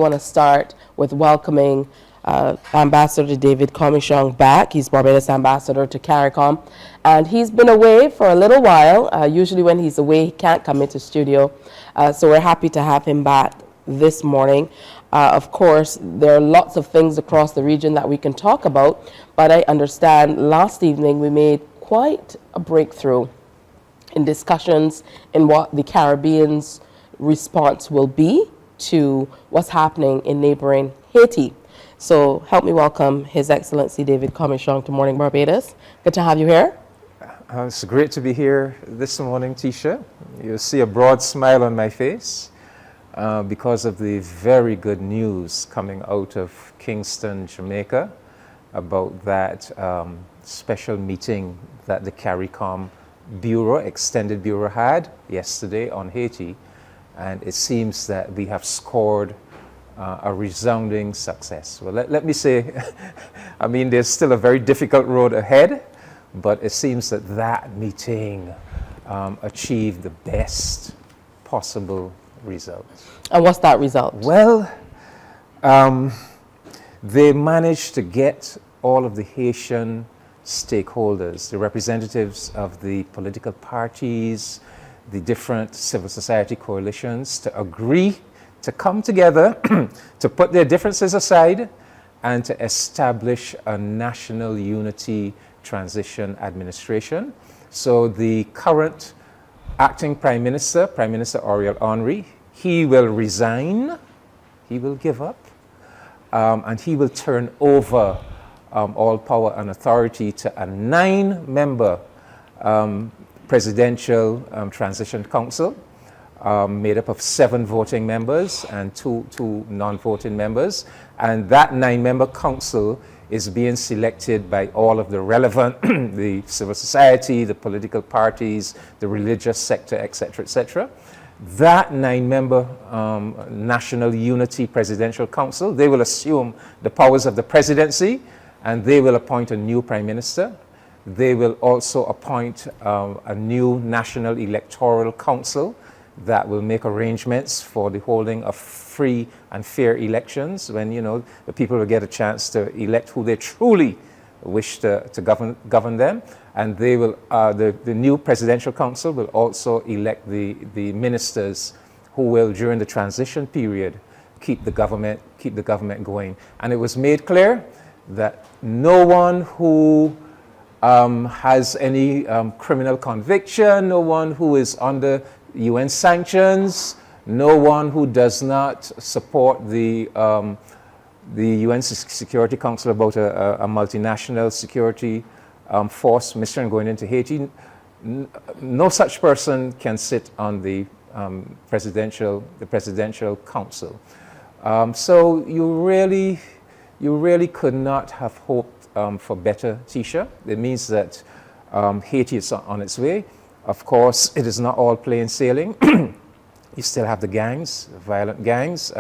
want to start with welcoming Ambassador David Comissiong back. He's Barbados Ambassador to CARICOM, and he's been away for a little while. Usually when he's away, he can't come into studio, so we're happy to have him back this morning. Of course, there are lots of things across the region that we can talk about, but I understand last evening we made quite a breakthrough in discussions in what the Caribbean's response will be to what's happening in neighboring Haiti. So help me welcome His Excellency David Comissiong to Morning Barbados. Good to have you here. It's great to be here this morning, Tisha. You'll see a broad smile on my face because of the very good news coming out of Kingston, Jamaica, about that special meeting that the CARICOM Bureau, Extended Bureau, had yesterday on Haiti. And it seems that we have scored a resounding success. Well, let me say, I mean, there's still a very difficult road ahead, but it seems that that meeting achieved the best possible result. And what's that result? Well, they managed to get all of the Haitian stakeholders, the representatives of the political parties, the different civil society coalitions, to agree to come together, to put their differences aside, and to establish a national unity transition administration. So the current acting Prime Minister Ariel Henry, he will resign, he will give up, and he will turn over all power and authority to a 9-member presidential transition council made up of 7 voting members and two non-voting members. And that 9-member council is being selected by all of the relevant, the civil society, the political parties, the religious sector, etc., etc. That 9-member National Unity Presidential Council, they will assume the powers of the presidency, and they will appoint a new prime minister. They will also appoint a new National Electoral Council that will make arrangements for the holding of free and fair elections when, you know, the people will get a chance to elect who they truly wish to govern them. And they will, the new Presidential Council will also elect the ministers who will, during the transition period, keep the government going. And it was made clear that no one who has any criminal conviction, no one who is under UN sanctions, no one who does not support the UN Security Council about a multinational security force mission going into Haiti, no such person can sit on the presidential council. So you really could not have hoped for better, Tisha. It means that Haiti is on its way. Of course, it is not all plain sailing. You still have the gangs, violent gangs,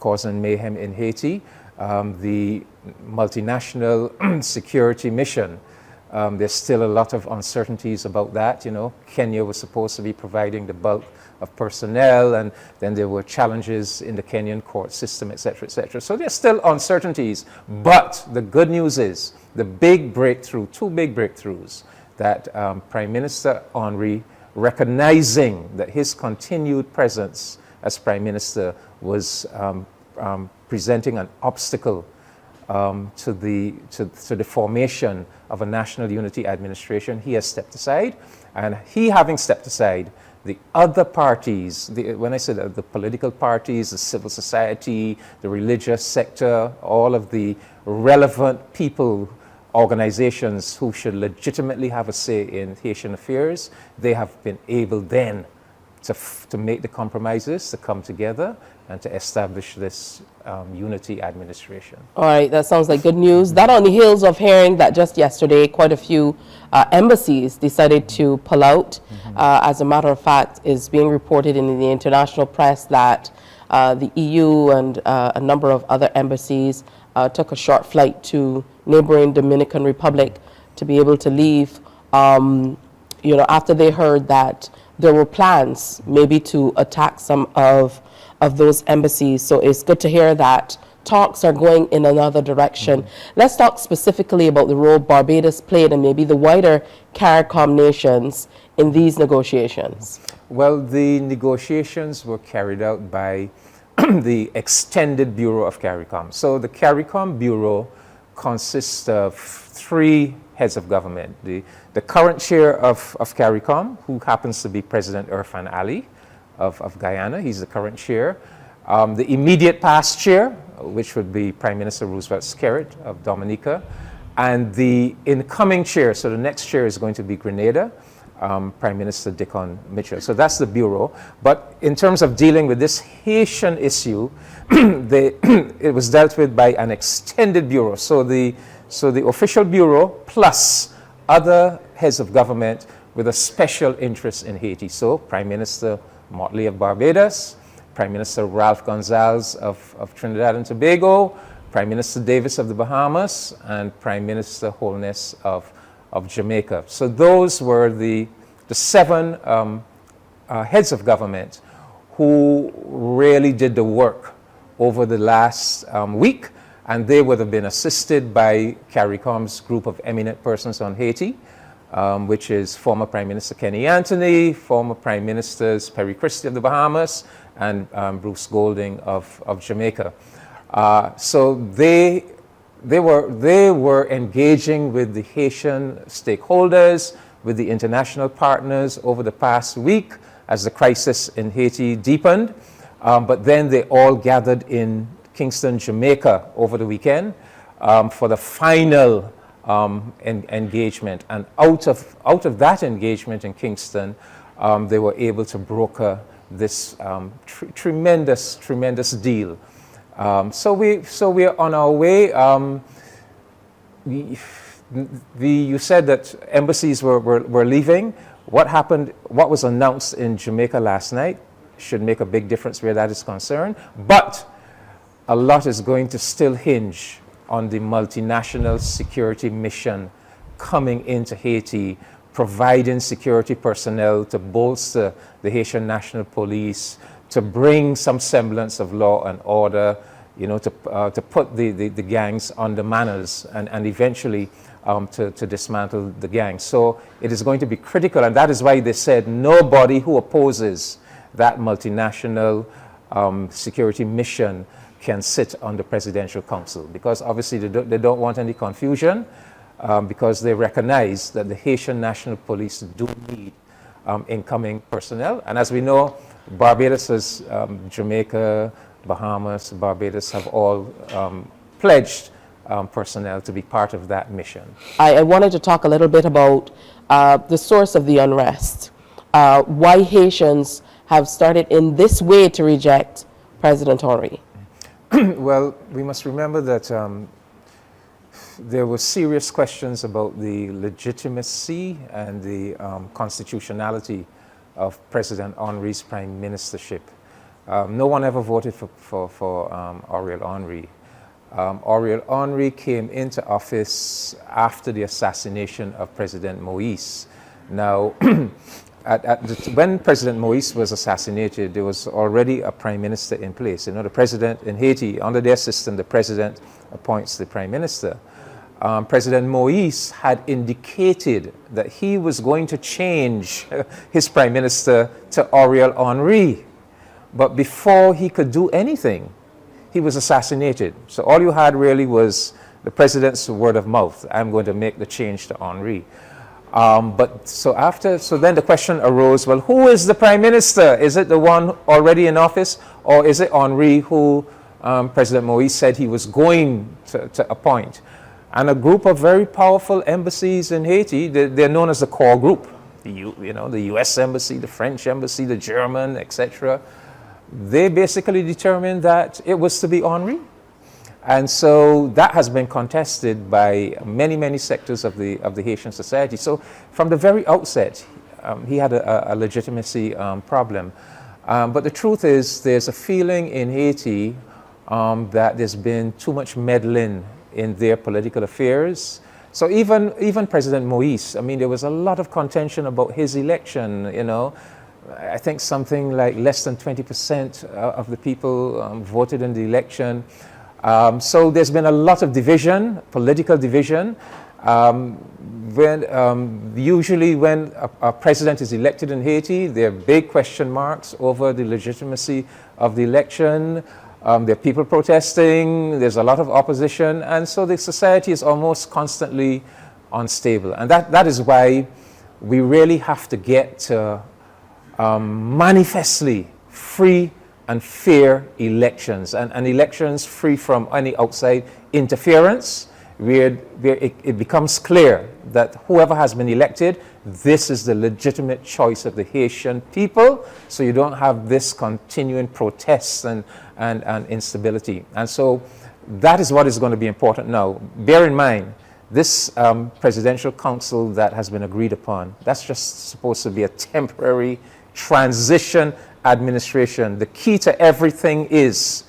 causing mayhem in Haiti. The multinational security mission, there's still a lot of uncertainties about that. You know, Kenya was supposed to be providing the bulk of personnel, and then there were challenges in the Kenyan court system, etc., etc. So there's still uncertainties, but the good news is the big breakthrough, 2 big breakthroughs, that Prime Minister Henry, recognizing that his continued presence as Prime Minister was presenting an obstacle to the formation of a national unity administration, he has stepped aside. And he having stepped aside, the other parties, when I say the political parties, the civil society, the religious sector, all of the relevant people, organizations who should legitimately have a say in Haitian affairs, they have been able then to make the compromises, to come together and to establish this unity administration. All right, that sounds like good news. That on the heels of hearing that just yesterday, quite a few embassies decided to pull out. As a matter of fact, is being reported in the international press that the EU and a number of other embassies took a short flight to neighboring Dominican Republic to be able to leave, you know, after they heard that there were plans maybe to attack some of those embassies. So it's good to hear that talks are going in another direction. Let's talk specifically about the role Barbados played and maybe the wider CARICOM nations in these negotiations. Well, the negotiations were carried out by the extended bureau of CARICOM. So the CARICOM bureau consists of 3 heads of government. The current chair of CARICOM, who happens to be President Irfan Ali of Guyana, he's the current chair. The immediate past chair, which would be Prime Minister Roosevelt Skerrit of Dominica, and the incoming chair, so the next chair is going to be Grenada, Prime Minister Dickon Mitchell. So that's the bureau. But in terms of dealing with this Haitian issue, it was dealt with by an extended bureau. So the official bureau plus other heads of government with a special interest in Haiti. So Prime Minister Motley of Barbados, Prime Minister Ralph Gonzalez of Trinidad and Tobago, Prime Minister Davis of the Bahamas, and Prime Minister Holness of Jamaica. So those were the 7 heads of government who really did the work over the last week, and they would have been assisted by CARICOM's group of eminent persons on Haiti, which is former Prime Minister Kenny Anthony, former Prime Ministers Perry Christie of the Bahamas, and Bruce Golding of Jamaica. So they were engaging with the Haitian stakeholders, with the international partners over the past week as the crisis in Haiti deepened. But then they all gathered in Kingston, Jamaica over the weekend for the final engagement. And out of that engagement in Kingston, they were able to broker this tremendous deal. So we are on our way. You said that embassies were leaving. What happened? What was announced in Jamaica last night should make a big difference where that is concerned. But a lot is going to still hinge on the multinational security mission coming into Haiti, providing security personnel to bolster the Haitian National Police, to bring some semblance of law and order, to put the gangs under manners and eventually to dismantle the gangs. So it is going to be critical, and that is why they said nobody who opposes that multinational security mission can sit on the Presidential Council, because obviously they don't want any confusion, because they recognize that the Haitian National Police do need incoming personnel. And as we know, Barbados, Jamaica, Bahamas, Barbados have all pledged personnel to be part of that mission. I wanted to talk a little bit about the source of the unrest, why Haitians have started in this way to reject President Henry. Well, we must remember that there were serious questions about the legitimacy and the constitutionality of President Henry's prime ministership. No one ever voted for Ariel Henry. Ariel Henry came into office after the assassination of President Moïse. Now, when President Moïse was assassinated, there was already a prime minister in place. The president in Haiti, under their system, the president appoints the prime minister. President Moïse had indicated that he was going to change his prime minister to Ariel Henry. But before he could do anything, he was assassinated. So all you had really was the president's word of mouth. I'm going to make the change to Henry. So then the question arose, well, who is the prime minister? Is it the one already in office, or is it Henry who President Moïse said he was going to appoint? And a group of very powerful embassies in Haiti, they're known as the core group. The U.S. embassy, the French embassy, the German, etc. They basically determined that it was to be Henry. And so that has been contested by many sectors of the Haitian society. So from the very outset, he had a legitimacy problem. But the truth is, there's a feeling in Haiti that there's been too much meddling in their political affairs. So even President Moïse, there was a lot of contention about his election, I think something like less than 20% of the people voted in the election. So there's been a lot of division, political division. Usually when a president is elected in Haiti, there are big question marks over the legitimacy of the election. There are people protesting, there's a lot of opposition, and so the society is almost constantly unstable. And that is why we really have to get to manifestly free and fair elections, and elections free from any outside interference, where it becomes clear that whoever has been elected, this is the legitimate choice of the Haitian people, so you don't have this continuing protests and instability. And so that is what is going to be important now. Bear in mind, this presidential council that has been agreed upon, that's just supposed to be a temporary transition administration. The key to everything is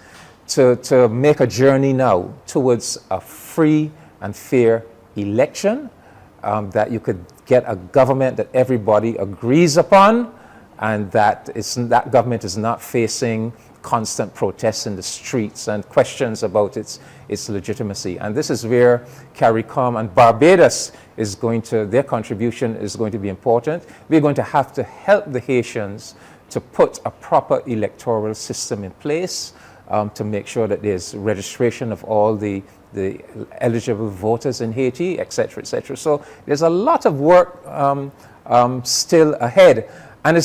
to make a journey now towards a free and fair election, that you could get a government that everybody agrees upon, and that government is not facing constant protests in the streets and questions about its legitimacy. And this is where CARICOM and Barbados is their contribution is going to be important. We're going to have to help the Haitians to put a proper electoral system in place, to make sure that there's registration of all the eligible voters in Haiti, et cetera, et cetera. So there's a lot of work still ahead. And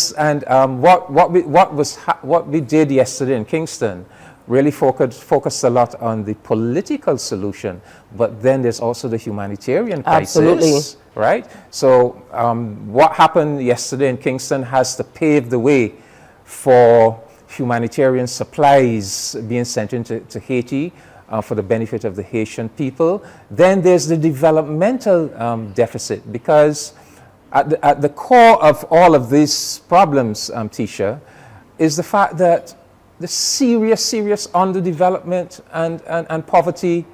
what we did yesterday in Kingston really focused a lot on the political solution, but then there's also the humanitarian crisis. Absolutely. Right? So what happened yesterday in Kingston has to pave the way for humanitarian supplies being sent into Haiti for the benefit of the Haitian people. Then there's the developmental deficit, because at the core of all of these problems, Tisha, is the fact that the serious underdevelopment and poverty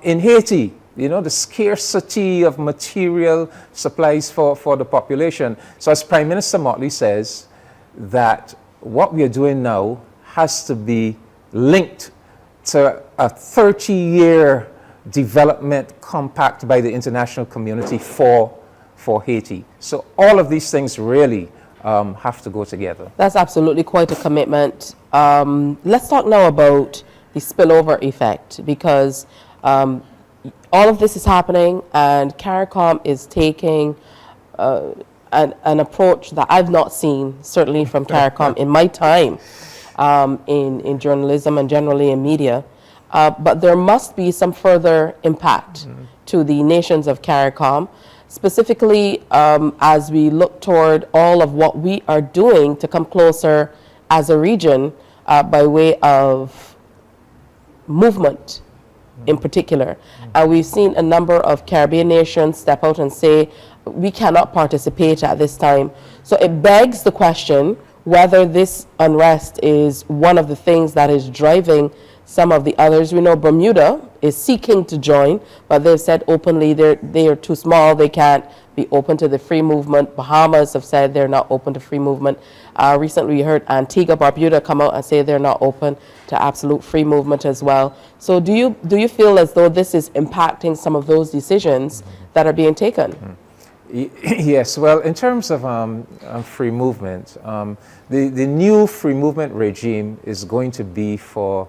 in Haiti. You know, the scarcity of material supplies for the population. So as Prime Minister Motley says, that what we are doing now has to be linked to a 30-year development compact by the international community for Haiti. So all of these things really have to go together. That's absolutely quite a commitment. Let's talk now about the spillover effect, because all of this is happening, and CARICOM is taking an approach that I've not seen, certainly from CARICOM in my time in journalism and generally in media. But there must be some further impact to the nations of CARICOM, specifically as we look toward all of what we are doing to come closer as a region by way of movement in particular. And we've seen a number of Caribbean nations step out and say, we cannot participate at this time. So it begs the question whether this unrest is one of the things that is driving some of the others. We know Bermuda is seeking to join, but they've said openly they are too small, they can't be open to the free movement. Bahamas have said they're not open to free movement. Recently we heard Antigua, Barbuda come out and say they're not open to absolute free movement as well. So do you feel as though this is impacting some of those decisions that are being taken? Yes, well, in terms of free movement, the new free movement regime is going to be for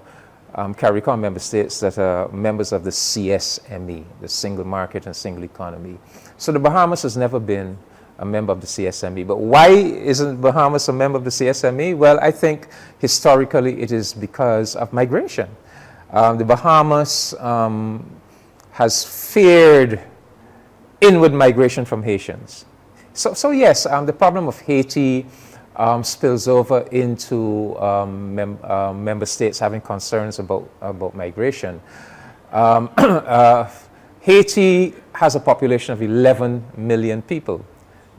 CARICOM member states that are members of the CSME, the Single Market and Single Economy. So the Bahamas has never been a member of the CSME. But why isn't Bahamas a member of the CSME? Well, I think historically it is because of migration. The Bahamas has feared inward migration from Haitians. So yes, the problem of Haiti spills over into member states having concerns about migration. Haiti has a population of 11 million people.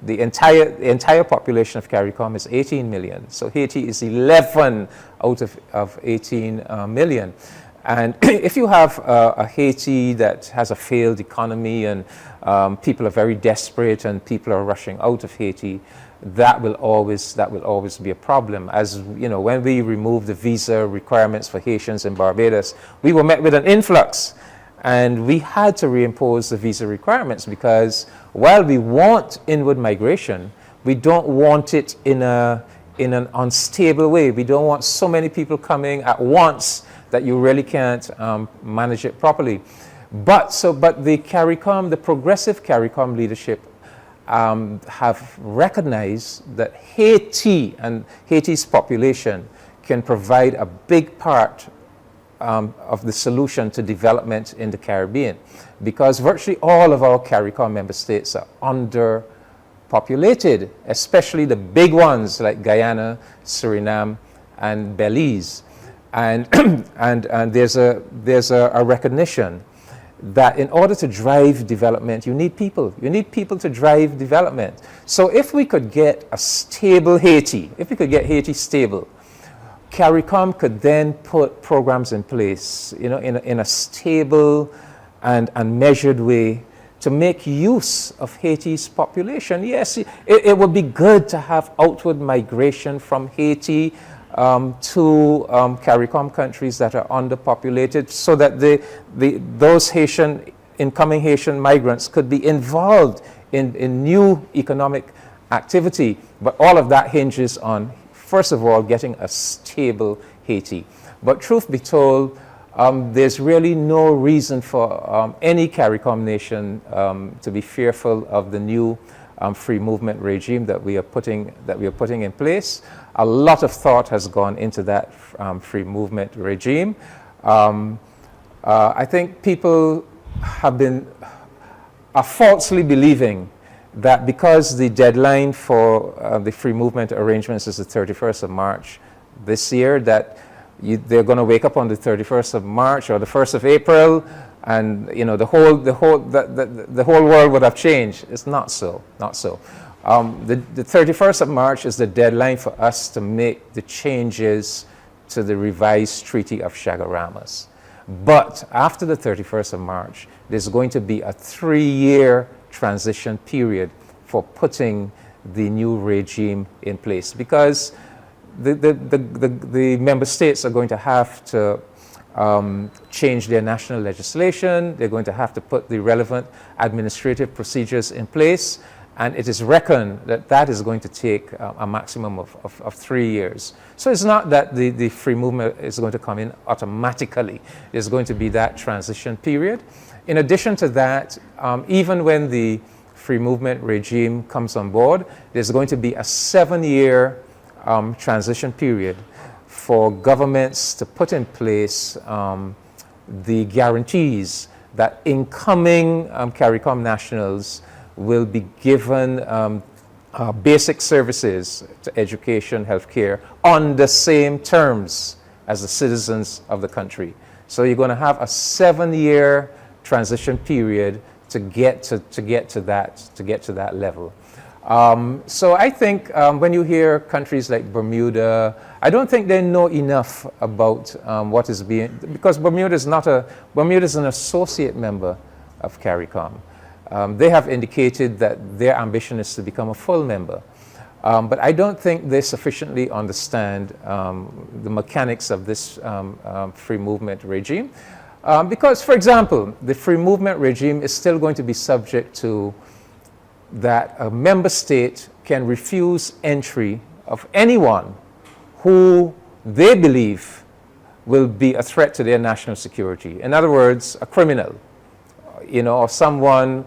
The entire population of CARICOM is 18 million. So Haiti is 11 out of 18 million. And if you have a Haiti that has a failed economy and people are very desperate and people are rushing out of Haiti, that will always be a problem. As you know, when we removed the visa requirements for Haitians in Barbados, we were met with an influx. And we had to reimpose the visa requirements because while we want inward migration, we don't want it in an unstable way. We don't want so many people coming at once that you really can't manage it properly. But the CARICOM, the progressive CARICOM leadership have recognized that Haiti and Haiti's population can provide a big part of the solution to development in the Caribbean, because virtually all of our CARICOM member states are underpopulated, especially the big ones like Guyana, Suriname, and Belize. And, and there's a recognition that in order to drive development, you need people. You need people to drive development. So if we could get a stable Haiti, if we could get Haiti stable, CARICOM could then put programs in place, you know, in a stable and measured way to make use of Haiti's population. Yes, it would be good to have outward migration from Haiti to CARICOM countries that are underpopulated, so that those incoming Haitian migrants could be involved in new economic activity. But all of that hinges on, first of all, getting a stable Haiti. But truth be told, there's really no reason for any CARICOM nation to be fearful of the new free movement regime that we are putting in place. A lot of thought has gone into that free movement regime. I think people are falsely believing that because the deadline for the free movement arrangements is the 31st of March this year, that they're going to wake up on the 31st of March or the 1st of April, and you know the whole world would have changed. It's not so. Not so. The 31st of March is the deadline for us to make the changes to the revised Treaty of Chaguaramas. But after the 31st of March, there's going to be a 3-year transition period for putting the new regime in place, because the member states are going to have to change their national legislation. They're going to have to put the relevant administrative procedures in place, and it is reckoned that that is going to take a maximum of 3 years. So it's not that the free movement is going to come in automatically. There's going to be that transition period. In addition to that, even when the free movement regime comes on board, there's going to be a 7-year transition period for governments to put in place the guarantees that incoming CARICOM nationals will be given basic services to education, healthcare on the same terms as the citizens of the country. So you're going to have a 7-year transition period to get to that level. So I think when you hear countries like Bermuda, I don't think they know enough about what is being, because Bermuda is an associate member of CARICOM. They have indicated that their ambition is to become a full member. But I don't think they sufficiently understand the mechanics of this free movement regime. Because, for example, the free movement regime is still going to be subject to that a member state can refuse entry of anyone who they believe will be a threat to their national security. In other words, a criminal, you know, or someone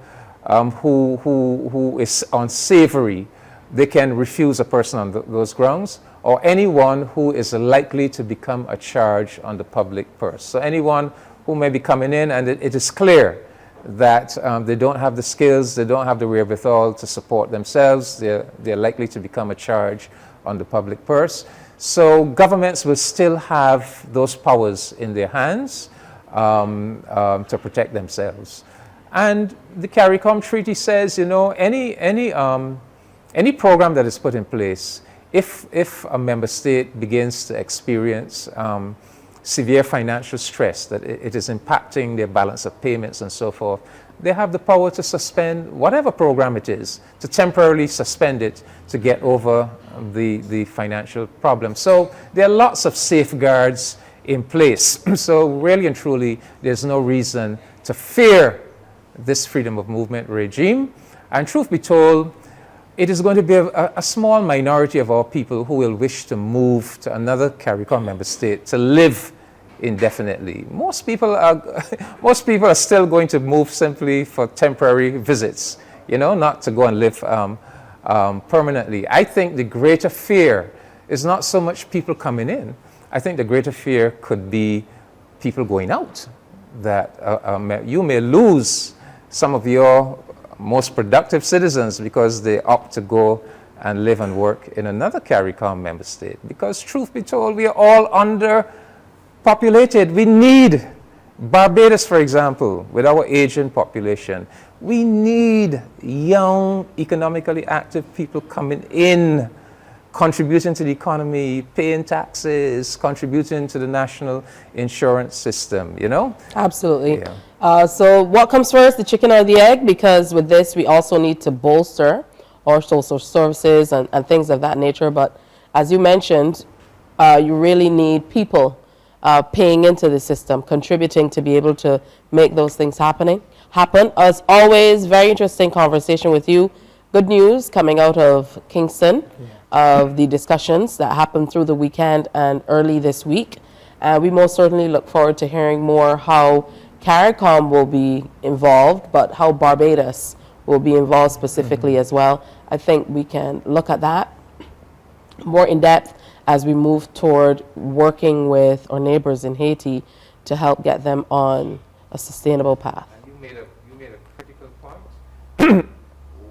who is unsavory. They can refuse a person on those grounds, or anyone who is likely to become a charge on the public purse. So anyone who may be coming in and it is clear that they don't have the skills, they don't have the wherewithal to support themselves, they're likely to become a charge on the public purse. So governments will still have those powers in their hands to protect themselves. And the CARICOM Treaty says, you know, any program that is put in place, if a member state begins to experience severe financial stress, that it is impacting their balance of payments and so forth, they have the power to suspend whatever program it is, to temporarily suspend it to get over the financial problem. So there are lots of safeguards in place. So really and truly, there's no reason to fear this freedom of movement regime. And truth be told, it is going to be a small minority of our people who will wish to move to another CARICOM member state to live indefinitely. Most people are still going to move simply for temporary visits, you know, not to go and live permanently. I think the greater fear is not so much people coming in. I think the greater fear could be people going out, that you may lose some of your most productive citizens because they opt to go and live and work in another CARICOM member state. Because truth be told, we are all underpopulated. We need Barbados, for example, with our aging population. We need young, economically active people coming in, contributing to the economy, paying taxes, contributing to the national insurance system, you know? Absolutely. Yeah. So what comes first, the chicken or the egg? Because with this, we also need to bolster our social services and things of that nature. But as you mentioned, you really need people paying into the system, contributing to be able to make those things happen. As always, very interesting conversation with you. Good news coming out of Kingston, of the discussions that happened through the weekend and early this week. We most certainly look forward to hearing more how CARICOM will be involved, but how Barbados will be involved specifically as well. I think we can look at that more in depth as we move toward working with our neighbors in Haiti to help get them on a sustainable path. And you made a critical point.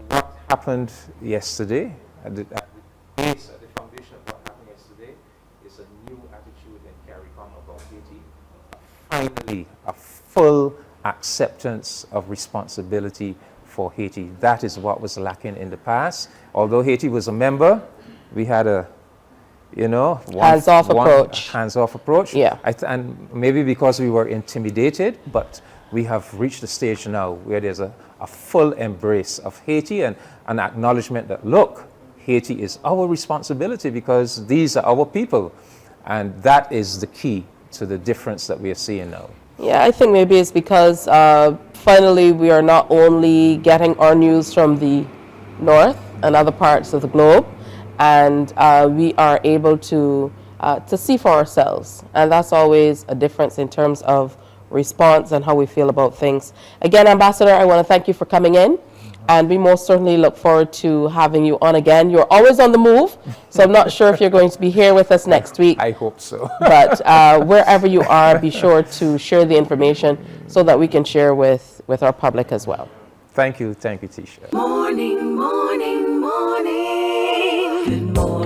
What happened yesterday, at the base, at the foundation of what happened yesterday, is a new attitude in CARICOM about Haiti. Finally, a full acceptance of responsibility for Haiti. That is what was lacking in the past. Although Haiti was a member, we had a, you know, hands-off approach. Hands-off approach. Yeah. And maybe because we were intimidated, but we have reached a stage now where there's a full embrace of Haiti and an acknowledgement that, look, Haiti is our responsibility because these are our people. And that is the key to the difference that we are seeing now. Yeah, I think maybe it's because finally we are not only getting our news from the north and other parts of the globe, and we are able to see for ourselves. And that's always a difference in terms of response and how we feel about things. Again, Ambassador, I want to thank you for coming in. And we most certainly look forward to having you on again. You're always on the move, so I'm not sure if you're going to be here with us next week. I hope so. But wherever you are, be sure to share the information so that we can share with our public as well. Thank you, Tisha. Morning, morning, morning. Good morning.